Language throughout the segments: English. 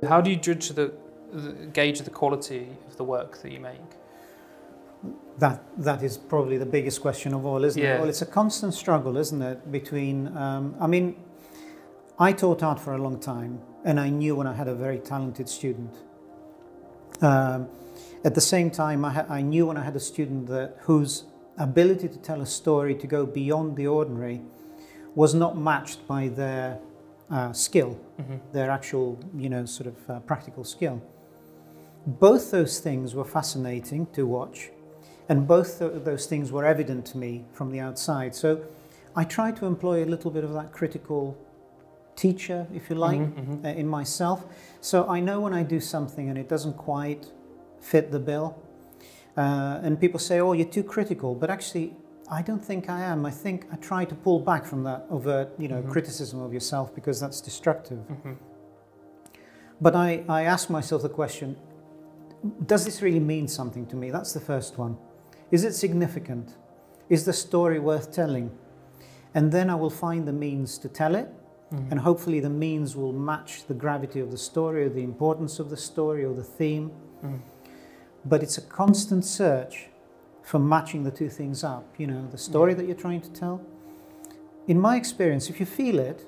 How do you gauge the quality of the work that you make? That is probably the biggest question of all, isn't it? Well, it's a constant struggle, isn't it, between, I mean, I taught art for a long time, and I knew when I had a very talented student. At the same time, I knew when I had a student whose ability to tell a story, to go beyond the ordinary, was not matched by their skill, their actual, sort of practical skill. Both those things were fascinating to watch, and both those things were evident to me from the outside. So I try to employ a little bit of that critical teacher, if you like, in myself. So I know when I do something and it doesn't quite fit the bill, and people say, oh, you're too critical, but actually I don't think I am. I think I try to pull back from that overt, criticism of yourself, because that's destructive. But I ask myself the question, does this really mean something to me? That's the first one. Is it significant? Is the story worth telling? And then I will find the means to tell it, and hopefully the means will match the gravity of the story, or the importance of the story, or the theme. But it's a constant search for matching the two things up, the story that you're trying to tell. In my experience, if you feel it,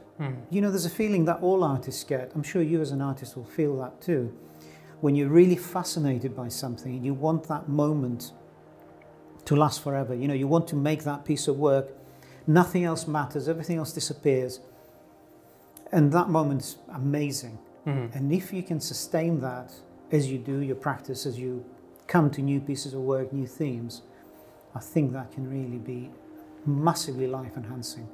there's a feeling that all artists get. I'm sure you as an artist will feel that too. When you're really fascinated by something and you want that moment to last forever, you want to make that piece of work, nothing else matters, everything else disappears. And that moment's amazing. And if you can sustain that as you do your practice, as you come to new pieces of work, new themes, I think that can really be massively life-enhancing.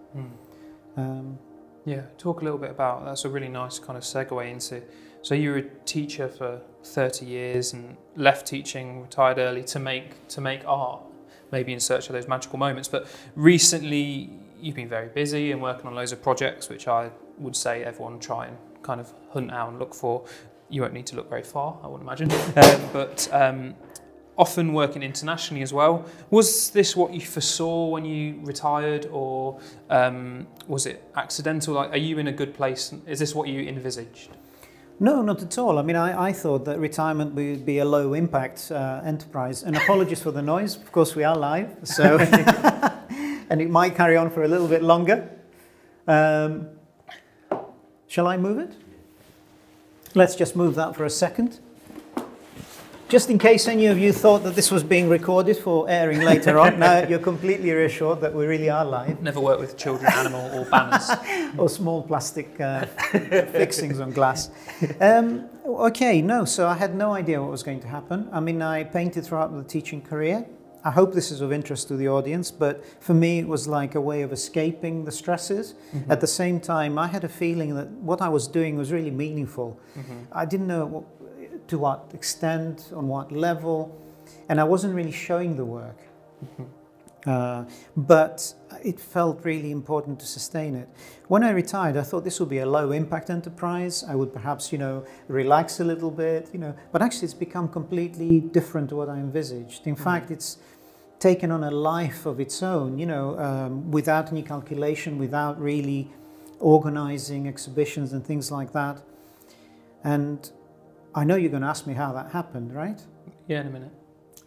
Yeah, talk a little bit about, that's a really nice kind of segue into, so you were a teacher for 30 years and left teaching, retired early to make art, maybe in search of those magical moments. But recently you've been very busy and working on loads of projects, which I would say everyone try and kind of hunt out and look for. You won't need to look very far, I wouldn't imagine, but often working internationally as well. Was this what you foresaw when you retired, or was it accidental? Like, are you in a good place? Is this what you envisaged? No, not at all. I mean, I thought that retirement would be a low impact enterprise, and apologies for the noise. Of course, we are live, so and it might carry on for a little bit longer. Shall I move it? Let's just move that for a second. Just in case any of you thought that this was being recorded for airing later on, now you're completely reassured that we really are live. Never worked with children, animal or banners. Or small plastic fixings on glass. Okay, no, so I had no idea what was going to happen. I mean, I painted throughout the teaching career. I hope this is of interest to the audience, but for me it was like a way of escaping the stresses. At the same time, I had a feeling that what I was doing was really meaningful. I didn't know to what extent, on what level, and I wasn't really showing the work. But it felt really important to sustain it. When I retired, I thought this would be a low impact enterprise. I would perhaps, relax a little bit, but actually it's become completely different to what I envisaged. In fact, it's taken on a life of its own, without any calculation, without really organizing exhibitions and things like that. And I know you're going to ask me how that happened, right? Yeah, in a minute.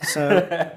So